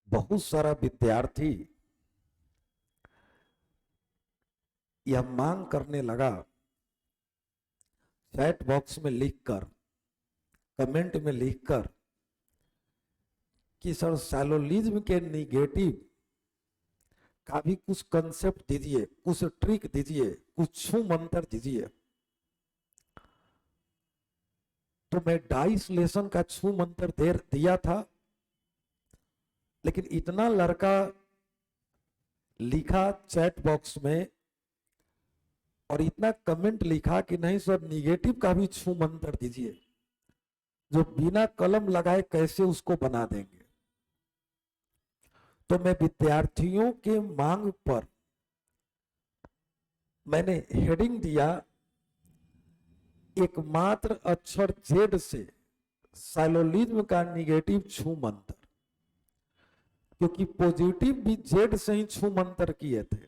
बहुत सारा विद्यार्थी यह मांग करने लगा चैट बॉक्स में लिखकर, कमेंट में लिखकर कि सर सैलोलिज्म के निगेटिव का भी कुछ कंसेप्ट दीजिए, कुछ ट्रिक दीजिए, कुछ छू मंत्र दीजिए। तो मैं डाइसलेशन का छू मंत्र दिया था, लेकिन इतना लड़का लिखा चैट बॉक्स में और इतना कमेंट लिखा कि नहीं सर निगेटिव का भी छू मंत्र दीजिए, जो बिना कलम लगाए कैसे उसको बना देंगे। तो मैं विद्यार्थियों के मांग पर मैंने हेडिंग दिया, एकमात्र अक्षर जेड से सैलोलिज्म का निगेटिव छू मंत्र, क्योंकि पॉजिटिव भी जेड से ही छू मंत्र किए थे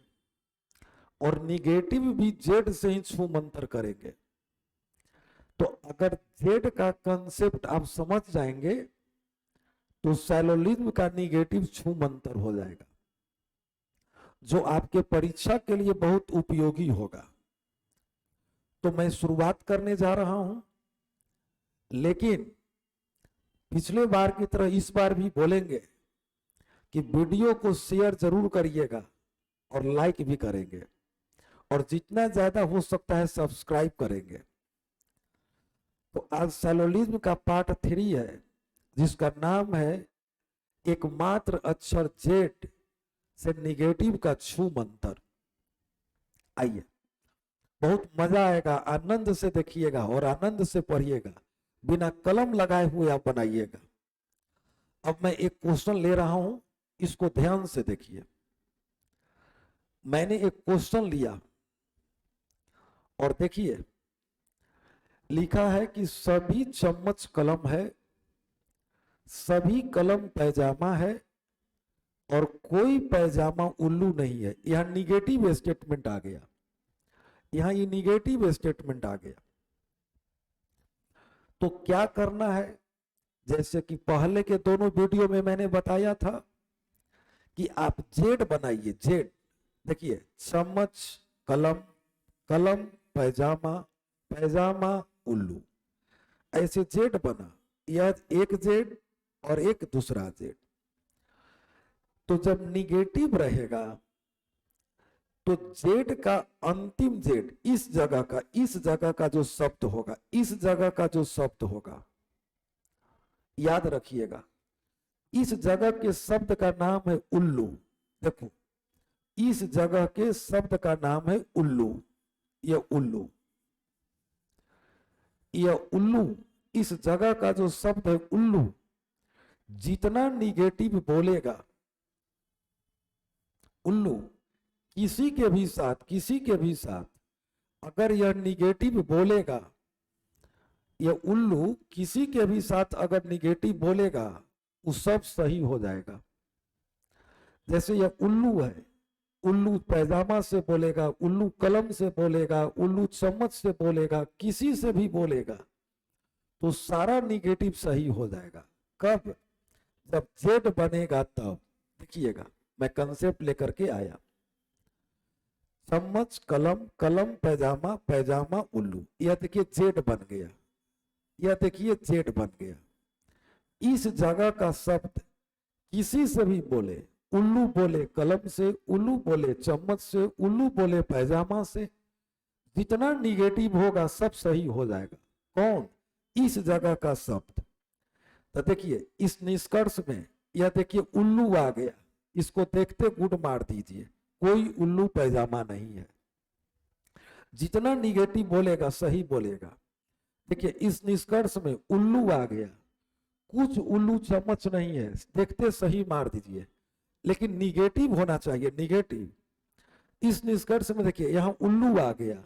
और निगेटिव भी जेड से ही छू मंत्र करेंगे। तो अगर जेड का कंसेप्ट आप समझ जाएंगे तो सैलोलिज्म का निगेटिव छू मंत्र हो जाएगा, जो आपके परीक्षा के लिए बहुत उपयोगी होगा। तो मैं शुरुआत करने जा रहा हूं, लेकिन पिछले बार की तरह इस बार भी बोलेंगे कि वीडियो को शेयर जरूर करिएगा और लाइक भी करेंगे, और जितना ज्यादा हो सकता है सब्सक्राइब करेंगे। तो आज सैलोलिज्म का पार्ट 3 है, जिसका नाम है एकमात्र अक्षर जेड से निगेटिव का छू मंत्र। आइए, बहुत मजा आएगा, आनंद से देखिएगा और आनंद से पढ़िएगा, बिना कलम लगाए हुए आप बनाइएगा। अब मैं एक क्वेश्चन ले रहा हूं, इसको ध्यान से देखिए। मैंने एक क्वेश्चन लिया और देखिए लिखा है कि सभी चम्मच कलम है, सभी कलम पैजामा है और कोई पैजामा उल्लू नहीं है। यह निगेटिव स्टेटमेंट आ गया, यहां ये निगेटिव स्टेटमेंट आ गया। तो क्या करना है, जैसे कि पहले के दोनों वीडियो में मैंने बताया था कि आप जेड बनाइए। जेड देखिए, चम्मच कलम, कलम पैजामा, पैजामा उल्लू, ऐसे जेड बना। यह एक जेड और एक दूसरा जेड। तो जब निगेटिव रहेगा तो जेड का अंतिम जेड, इस जगह का जो शब्द होगा, इस जगह का जो शब्द होगा, याद रखिएगा, इस जगह के शब्द का नाम है उल्लू। देखो, इस जगह के शब्द का नाम है उल्लू। यह उल्लू, यह उल्लू, इस जगह का जो शब्द है उल्लू, जितना निगेटिव बोलेगा उल्लू, किसी के भी साथ अगर यह निगेटिव बोलेगा, यह उल्लू किसी के भी साथ अगर निगेटिव बोलेगा, वो सब सही हो जाएगा। जैसे यह उल्लू है, उल्लू पैजामा से बोलेगा, उल्लू कलम से बोलेगा, उल्लू चम्मच से बोलेगा, किसी से भी बोलेगा तो सारा निगेटिव सही हो जाएगा। कब? जब जेड बनेगा तब। देखिएगा, मैं कंसेप्ट लेकर के आया, चम्मच कलम, कलम पैजामा, पैजामा उल्लू। यह देखिए जेड बन गया, यह देखिए जेड बन गया। इस जगह का शब्द किसी से भी बोले, उल्लू बोले कलम से, उल्लू बोले चम्मच से, उल्लू बोले पैजामा से, जितना निगेटिव होगा सब सही हो जाएगा। कौन? इस जगह का शब्द। तो देखिए इस निष्कर्ष में यह देखिए उल्लू आ गया, इसको देखते गुड मार दीजिए, कोई उल्लू पैजामा नहीं है। जितना निगेटिव बोलेगा सही बोलेगा। देखिए इस निष्कर्ष में उल्लू आ गया, कुछ उल्लू चम्मच नहीं है, देखते सही मार दीजिए, लेकिन निगेटिव होना चाहिए, निगेटिव। इस निष्कर्ष में देखिए यहां उल्लू आ गया,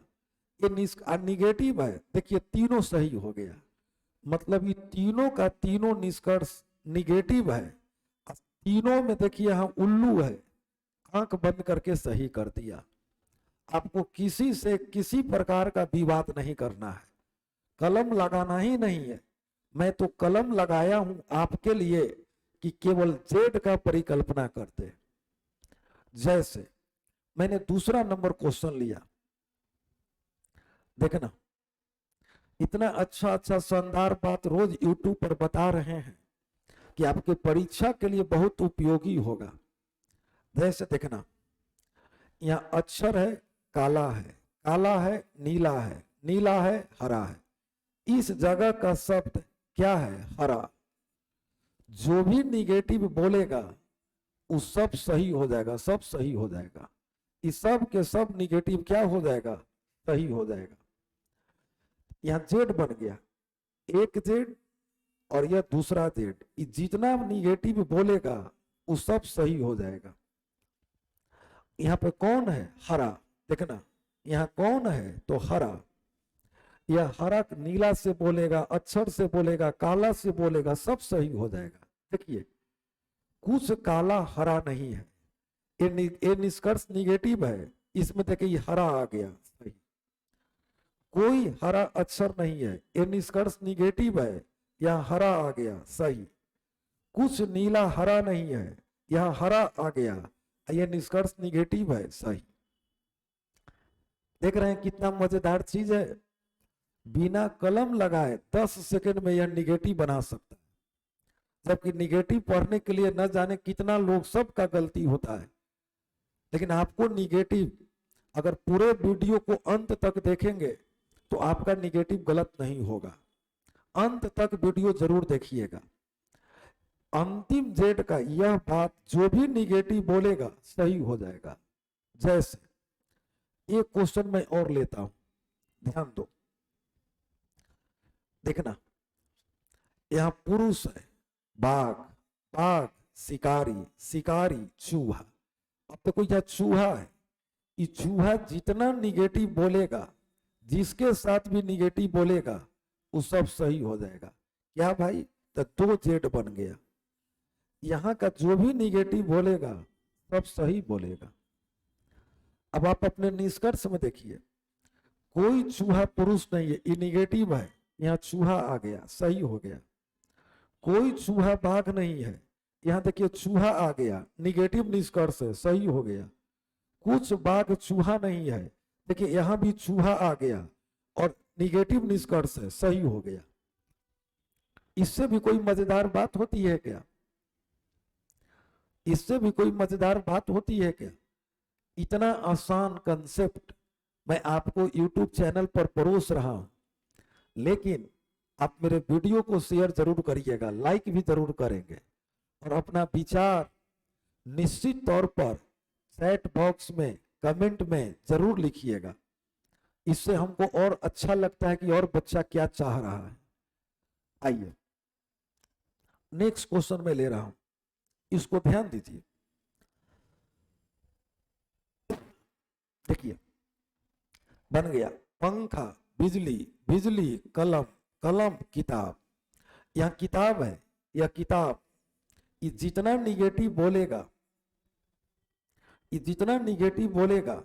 ये निगेटिव है, देखिए तीनों सही हो गया। मतलब ये तीनों का तीनों निष्कर्ष निगेटिव है। तीनों में देखिए यहां उल्लू है, आंख बंद करके सही कर दिया। आपको किसी से किसी प्रकार का विवाद नहीं करना है, कलम लगाना ही नहीं है। मैं तो कलम लगाया हूं आपके लिए कि केवल जेड का परिकल्पना करते। जैसे मैंने दूसरा नंबर क्वेश्चन लिया, देखना इतना अच्छा अच्छा शानदार बात रोज यूट्यूब पर बता रहे हैं कि आपके परीक्षा के लिए बहुत उपयोगी होगा। जैसे देखना, यहाँ अक्षर है, काला है, काला है, नीला है, नीला है, हरा है। इस जगह का शब्द क्या है? हरा। जो भी निगेटिव बोलेगा वो सब सही हो जाएगा, सब सही हो जाएगा। इस सब के सब निगेटिव क्या हो जाएगा? सही हो जाएगा। यहाँ जेड बन गया, एक जेड और यह दूसरा जेड, जितना निगेटिव बोलेगा वो सब सही हो जाएगा। यहाँ पे कौन है? हरा। देखना यहाँ कौन है? तो हरा। यह हरा नीला से बोलेगा, अक्षर से बोलेगा, काला से बोलेगा, सब सही हो जाएगा। देखिए कुछ काला हरा नहीं है, ये निष्कर्ष निगेटिव है। इसमें देखिए ये हरा आ गया, सही। कोई हरा अक्षर नहीं है, ये निष्कर्ष निगेटिव है, यहाँ हरा आ गया, सही। कुछ नीला हरा नहीं है, यहाँ हरा आ गया, यह निष्कर्ष निगेटिव है, सही। देख रहे हैं कितना मजेदार चीज है। बिना कलम लगाए 10 सेकंड में यह निगेटिव बना सकता है, जबकि निगेटिव पढ़ने के लिए न जाने कितना लोग, सबका गलती होता है। लेकिन आपको निगेटिव, अगर पूरे वीडियो को अंत तक देखेंगे तो आपका निगेटिव गलत नहीं होगा। अंत तक वीडियो जरूर देखिएगा। अंतिम जेड का यह बात, जो भी निगेटिव बोलेगा सही हो जाएगा। जैसे एक क्वेश्चन मैं और लेता हूं, ध्यान दो। देखना यहां पुरुष है, बाघ, बाघ, शिकारी, शिकारी, चूहा। अब देखो यह चूहा है, ये चूहा जितना निगेटिव बोलेगा, जिसके साथ भी निगेटिव बोलेगा वो सब सही हो जाएगा। क्या भाई? तो 2 जेड बन गया। यहाँ का जो भी निगेटिव बोलेगा सब सही बोलेगा। अब आप अपने निष्कर्ष में देखिए, कोई चूहा पुरुष नहीं है, ये निगेटिव है, यहाँ चूहा आ गया, सही हो गया। कोई चूहा बाघ नहीं है, यहाँ देखिए चूहा आ गया, निगेटिव निष्कर्ष है, सही हो गया। कुछ बाघ चूहा नहीं है, देखिए यहाँ भी चूहा आ गया और निगेटिव निष्कर्ष है, सही हो गया। इससे भी कोई मजेदार बात होती है क्या? इससे भी कोई मजेदार बात होती है क्या? इतना आसान कंसेप्ट मैं आपको YouTube चैनल पर परोस रहा हूं, लेकिन आप मेरे वीडियो को शेयर जरूर करिएगा, लाइक भी जरूर करेंगे और अपना विचार निश्चित तौर पर चैट बॉक्स में, कमेंट में जरूर लिखिएगा। इससे हमको और अच्छा लगता है कि और बच्चा क्या चाह रहा है। आइए नेक्स्ट क्वेश्चन में ले रहा हूं, इसको ध्यान दीजिए। देखिए बन गया पंखा, बिजली, बिजली, कलम, कलम, किताब। यह किताब है, यह किताब। ये जितना निगेटिव बोलेगा, ये जितना निगेटिव बोलेगा,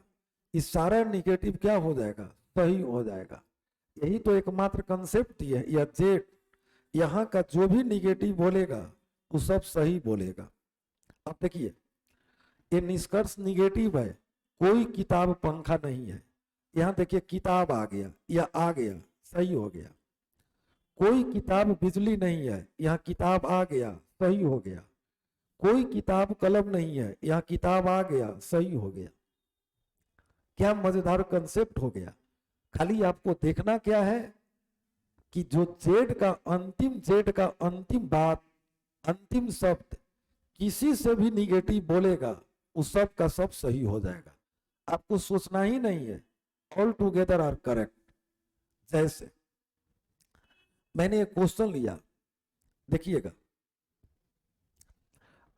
ये सारा निगेटिव क्या हो जाएगा? सही हो जाएगा। यही तो एकमात्र कंसेप्ट ही है। यह जेड, यहाँ का जो भी निगेटिव बोलेगा वो सब सही बोलेगा। अब देखिए ये निष्कर्ष निगेटिव है, कोई किताब पंखा नहीं है, यहाँ देखिए किताब आ गया, यह आ गया, सही हो गया। कोई किताब बिजली नहीं है, यहाँ किताब आ गया, सही हो गया। कोई किताब कलम नहीं है, यहाँ किताब आ गया, सही हो गया। क्या मजेदार कंसेप्ट हो गया। खाली आपको देखना क्या है कि जो जेड का अंतिम बात, अंतिम शब्द किसी से भी निगेटिव बोलेगा उस सब का सब सही हो जाएगा। आपको सोचना ही नहीं है, ऑल टुगेदर आर करेक्ट। जैसे मैंने एक क्वेश्चन लिया, देखिएगा।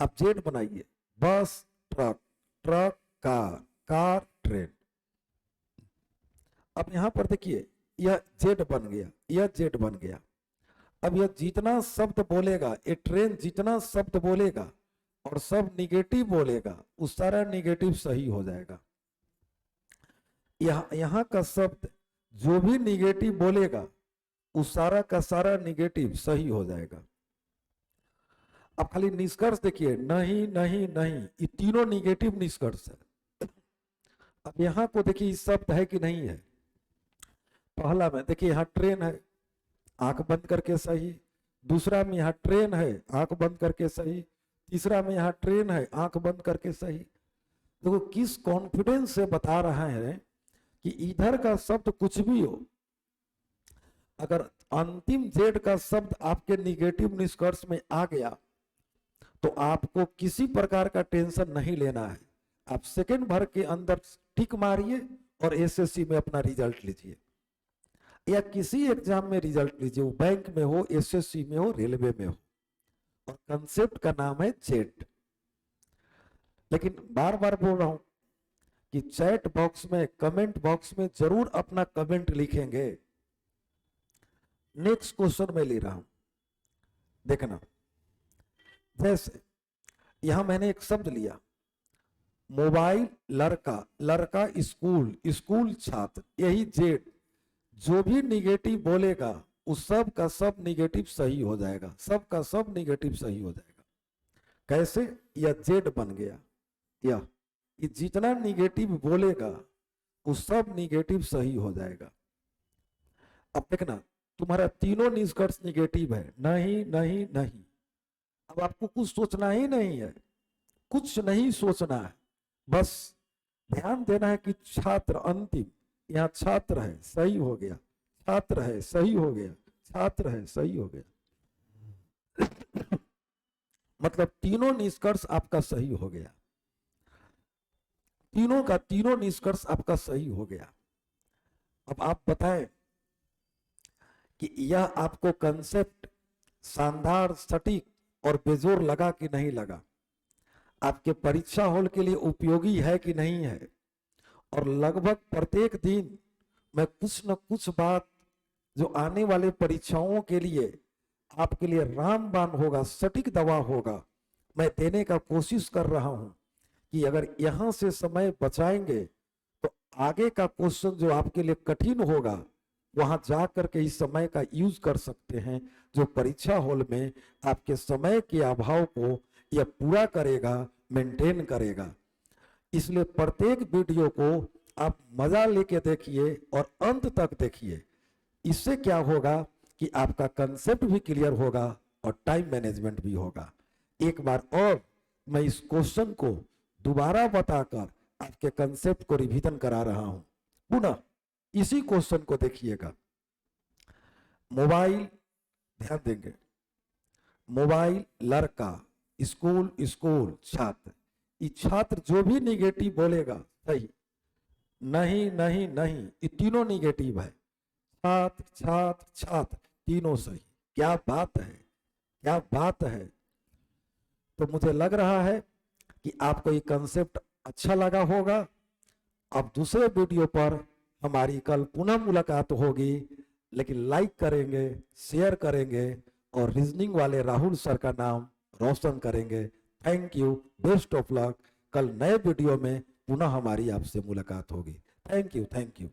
अब जेड बनाइए, बस, truck, truck, car, car, train. अब यहां पर देखिए यह जेड बन गया, यह जेड बन गया। अब यह जितना शब्द बोलेगा, ये ट्रेन जितना शब्द बोलेगा और सब निगेटिव बोलेगा, उस सारा निगेटिव सही हो जाएगा। यहाँ का शब्द जो भी निगेटिव बोलेगा उस सारा का सारा निगेटिव सही हो जाएगा। अब खाली निष्कर्ष देखिए, नहीं नहीं नहीं, ये तीनों निगेटिव निष्कर्ष है। अब यहां को देखिए शब्द है कि नहीं है। पहला में देखिए यहाँ ट्रेन है, आंख बंद करके सही। दूसरा में यहाँ ट्रेन है, आंख बंद करके सही। तीसरा में यहाँ ट्रेन है, आंख बंद करके सही। देखो किस कॉन्फिडेंस से बता रहा है कि इधर का शब्द कुछ भी हो, अगर अंतिम जेड का शब्द आपके निगेटिव निष्कर्ष में आ गया तो आपको किसी प्रकार का टेंशन नहीं लेना है। आप सेकंड भर के अंदर टिक मारिए और एसएससी में अपना रिजल्ट लीजिए, या किसी एग्जाम में रिजल्ट लीजिए, वो बैंक में हो, एसएससी में हो, रेलवे में हो, और कंसेप्ट का नाम है जेड। लेकिन बार बार बोल रहा हूं कि चैट बॉक्स में, कमेंट बॉक्स में जरूर अपना कमेंट लिखेंगे। नेक्स्ट क्वेश्चन में ले रहा हूं, देखना। जैसे यहां मैंने एक शब्द लिया, मोबाइल लड़का, लड़का स्कूल, स्कूल छात्र, यही जेड। जो भी निगेटिव बोलेगा उस सब का सब निगेटिव सही हो जाएगा, सब का सब निगेटिव सही हो जाएगा। कैसे? यह जेड बन गया, या ये जितना निगेटिव बोलेगा उस सब निगेटिव सही हो जाएगा। अब देखना, तुम्हारा तीनों निष्कर्ष निगेटिव है, नहीं नहीं नहीं। अब आपको कुछ सोचना ही नहीं है, कुछ नहीं सोचना है, बस ध्यान देना है कि छात्र अंतिम, यहाँ छात्र है, सही हो गया, छात्र है, सही हो गया, छात्र है, सही हो गया। मतलब तीनों निष्कर्ष आपका सही हो गया, तीनों का तीनों निष्कर्ष आपका सही हो गया। अब आप बताएं कि यह आपको कंसेप्ट शानदार, सटीक और बेजोर लगा कि नहीं लगा, आपके परीक्षा हॉल के लिए उपयोगी है कि नहीं है। और लगभग प्रत्येक दिन मैं कुछ न कुछ बात जो आने वाले परीक्षाओं के लिए आपके लिए रामबाण होगा, सटीक दवा होगा, मैं देने का कोशिश कर रहा हूं कि अगर यहां से समय बचाएंगे तो आगे का क्वेश्चन जो आपके लिए कठिन होगा वहां जाकर के इस समय का यूज कर सकते हैं, जो परीक्षा हॉल में आपके समय के अभाव को यह पूरा करेगा, मेंटेन करेगा। इसलिए प्रत्येक वीडियो को आप मजा लेके देखिए और अंत तक देखिए। इससे क्या होगा कि आपका कंसेप्ट भी क्लियर होगा और टाइम मैनेजमेंट भी होगा। एक बार और मैं इस क्वेश्चन को दोबारा बताकर आपके कंसेप्ट को रिवीजन करा रहा हूं। पुनः इसी क्वेश्चन को देखिएगा। मोबाइल, ध्यान देंगे, मोबाइल लड़का, स्कूल स्कूल छात्र, ये छात्र जो भी निगेटिव बोलेगा सही, नहीं नहीं नहीं, ये तीनों निगेटिव है, छात्र छात्र छात्र, तीनों सही। क्या बात है, क्या बात है। तो मुझे लग रहा है कि आपको ये कंसेप्ट अच्छा लगा होगा। अब दूसरे वीडियो पर हमारी कल पुनः मुलाकात होगी, लेकिन लाइक करेंगे, शेयर करेंगे और रीजनिंग वाले राहुल सर का नाम रोशन करेंगे। Thank you, best of luck. कल नए वीडियो में पुनः हमारी आपसे मुलाकात होगी। Thank you, thank you.